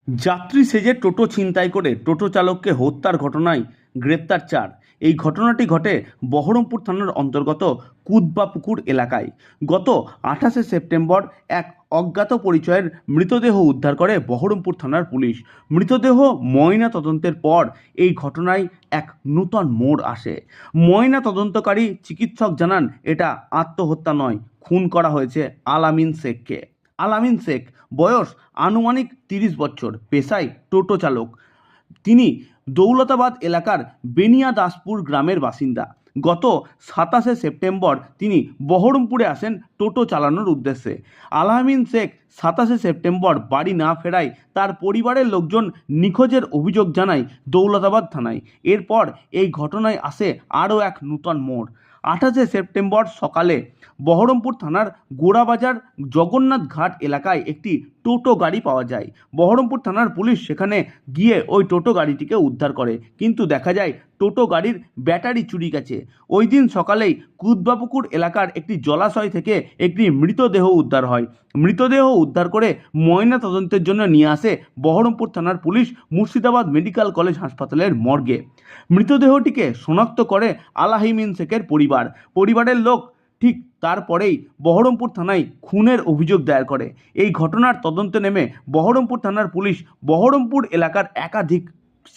যাত্রী সেজে টোটো ছিনতাই করে টোটো চালককে হত্যার ঘটনায় গ্রেপ্তার 4। এই ঘটনাটি ঘটে বহরমপুর থানার অন্তর্গত কুদবাপুকুর এলাকায়। গত 28শে সেপ্টেম্বর এক অজ্ঞাত পরিচয়ের মৃতদেহ উদ্ধার করে বহরমপুর থানার পুলিশ। মৃতদেহ ময়না তদন্তের পর এই ঘটনায় এক নূতন মোড় আসে। ময়না তদন্তকারী চিকিৎসক জানান এটা আত্মহত্যা নয়, খুন করা হয়েছে আলামিন শেখকে। আলামিন শেখ বয়স আনুমানিক 30 বছর, পেশায় টোটো চালক। তিনি দৌলতাবাদ এলাকার বেনিয়াদাসপুর গ্রামের বাসিন্দা। গত 27শে সেপ্টেম্বর তিনি বহরমপুরে আসেন টোটো চালানোর উদ্দেশ্যে। আলামিন শেখ 27শে সেপ্টেম্বর বাড়ি না ফেরায় তার পরিবারের লোকজন নিখোঁজের অভিযোগ জানায় দৌলতাবাদ থানায়। এরপর এই ঘটনায় আসে আরও এক নূতন মোড়। 28শে সেপ্টেম্বর সকালে বহরমপুর থানার গোড়াবাজার জগন্নাথ ঘাট এলাকায় একটি টোটো গাড়ি পাওয়া যায়। বহরমপুর থানার পুলিশ সেখানে গিয়ে ওই টোটো গাড়িটিকে উদ্ধার করে, কিন্তু দেখা যায় টোটো গাড়ির ব্যাটারি চুরি গেছে। ওই দিন সকালেই কুদবাপুকুর এলাকার একটি জলাশয় থেকে একটি মৃতদেহ উদ্ধার হয়। মৃতদেহ উদ্ধার করে ময়না তদন্তের জন্য নিয়ে আসে বহরমপুর থানার পুলিশ মুর্শিদাবাদ মেডিকেল কলেজ হাসপাতালের মর্গে। মৃতদেহটিকে শনাক্ত করে আলাহিমিন শেখের পরিবারের লোক ঠিক তারপরেই বহরমপুর থানায় খুনের অভিযোগ দায়ের করে। এই ঘটনার তদন্তে নেমে বহরমপুর থানার পুলিশ বহরমপুর এলাকার একাধিক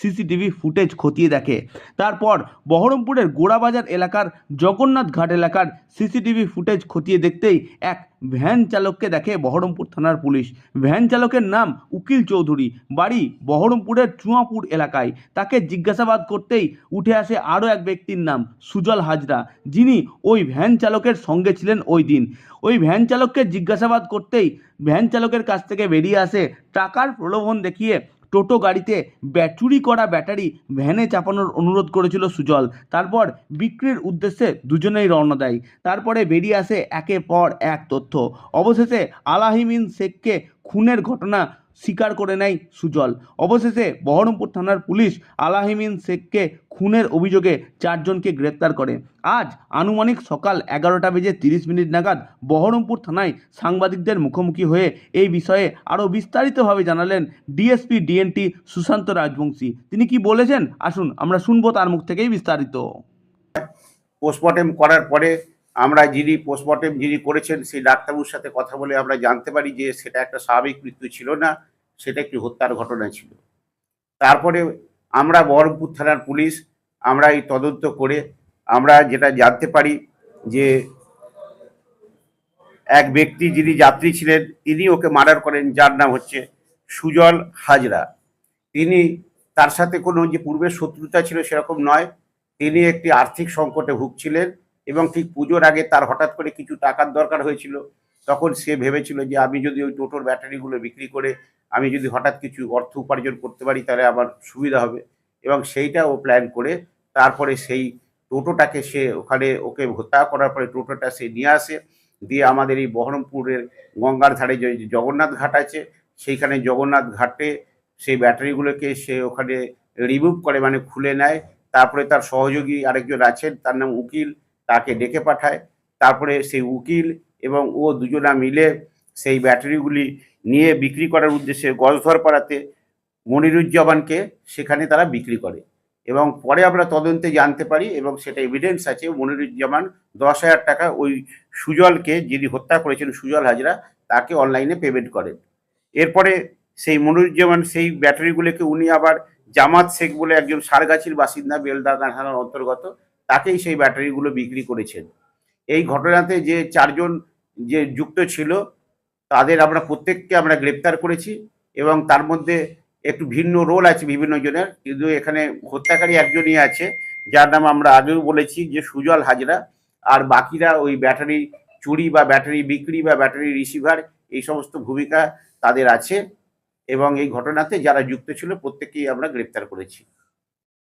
সিসিটিভি ফুটেজ খতিয়ে দেখে। তারপর বহরমপুরের গোড়াবাজার এলাকার জগন্নাথ ঘাট এলাকার সিসিটিভি ফুটেজ খতিয়ে দেখতেই এক ভ্যান চালককে দেখে বহরমপুর থানার পুলিশ। ভ্যান চালকের নাম উকিল চৌধুরী, বাড়ি বহরমপুরের চুয়াপুর এলাকায়। তাকে জিজ্ঞাসাবাদ করতেই উঠে আসে আরও এক ব্যক্তির নাম সুজল হাজরা, যিনি ওই ভ্যান চালকের সঙ্গে ছিলেন ওই দিন। ওই ভ্যান চালককে জিজ্ঞাসাবাদ করতেই ভ্যান চালকের কাছ থেকে বেরিয়ে আসে টাকার প্রলোভন দেখিয়ে টোটো গাড়িতে চুরি করা ব্যাটারি ভ্যানে চাপানোর অনুরোধ করেছিল সুজল। তারপর বিক্রির উদ্দেশ্যে দুজনেই রওনা দেয়। তারপরে বেরিয়ে আসে একের পর এক তথ্য। অবশেষে আলাহিমিন শেখকে খুনের ঘটনা স্বীকার করে নেয় সুজল। অবশেষে বহরমপুর থানার পুলিশ আলাহিমিন শেখকে খুনের অভিযোগে 4জনকে গ্রেপ্তার করে। আজ আনুমানিক সকাল 11:30 নাগাদ বহরমপুর থানায় সাংবাদিকদের মুখোমুখি হয়ে এই বিষয়ে আরও বিস্তারিতভাবে জানালেন ডিএসপি ডিএনটি সুশান্ত রাজবংশী। তিনি কি বলেছেন আসুন আমরা শুনবো তার মুখ থেকেই বিস্তারিত। পোস্টমর্টেম করার পরে আমরা যিনি করেছেন সেই ডাক্তারবাবুর সাথে কথা বলে আমরা জানতে পারি যে সেটা একটা স্বাভাবিক মৃত্যু ছিল না, সেটা একটি হত্যার ঘটনা ছিল। তারপরে আমরা বহরমপুর থানার পুলিশ আমরা এই তদন্ত করে আমরা যেটা জানতে পারি যে এক ব্যক্তি যিনি যাত্রী ছিলেন তিনি ওকে মার্ডার করেন, যার নাম হচ্ছে সুজল হাজরা। তিনি, তার সাথে কোনো যে পূর্বের শত্রুতা ছিল সেরকম নয়। তিনি একটি আর্থিক সংকটে ভুগছিলেন এবং ঠিক পুজোর আগে তার হঠাৎ করে কিছু টাকার দরকার হয়েছিল। তখন সে ভেবেছিল যে আমি যদি ওই টোটোর ব্যাটারিগুলো বিক্রি করে আমি যদি হঠাৎ কিছু অর্থ উপার্জন করতে পারি তাহলে আমার সুবিধা হবে, এবং সেইটা ও প্ল্যান করে তারপরে সেই টোটোটাকে সে ওকে হত্যা করার পরে টোটোটা সে নিয়ে আসে, দিয়ে আমাদের এই বহরমপুরের গঙ্গার ধারে যে জগন্নাথ ঘাট আছে সেইখানে জগন্নাথ ঘাটে সেই ব্যাটারিগুলোকে সে ওখানে রিমুভ করে, মানে খুলে নেয়। তারপরে তার সহযোগী আরেকজন আছেন, তার নাম উকিল, তাকে ডেকে পাঠায়। তারপরে সেই উকিল এবং ও দুজনা মিলে সেই ব্যাটারিগুলি নিয়ে বিক্রি করার উদ্দেশ্যে গজধরপাড়াতে মনিরুজ্জামানকে সেখানে তারা বিক্রি করে। এবং পরে আমরা তদন্তে জানতে পারি এবং সেটা এভিডেন্স আছে, মনিরুজ্জামান 10,000 টাকা ওই সুজলকে, যিনি হত্যা করেছেন সুজল হাজরা, তাকে অনলাইনে পেমেন্ট করেন। এরপরে সেই মনিরুজ্জামান সেই ব্যাটারিগুলোকে উনি আবার জামাত শেখ বলে একজন সারগাছির বাসিন্দা, বেলদা থানার অন্তর্গত, তাকেই সেই ব্যাটারিগুলো বিক্রি করেছেন। এই ঘটনাতে যে 4জন যে যুক্ত ছিল তাদের আমরা প্রত্যেককে আমরা গ্রেপ্তার করেছি, এবং তার মধ্যে একটু ভিন্ন রোল আছে বিভিন্ন জনের, কিন্তু এখানে হত্যাকারী একজনই আছে যার নাম আমরা আগেও বলেছি যে সুজল হাজরা, আর বাকিরা ওই ব্যাটারি চুরি বা ব্যাটারি বিক্রি বা ব্যাটারি রিসিভার এই সমস্ত ভূমিকা তাদের আছে, এবং এই ঘটনাতে যারা যুক্ত ছিল প্রত্যেককেই আমরা গ্রেপ্তার করেছি।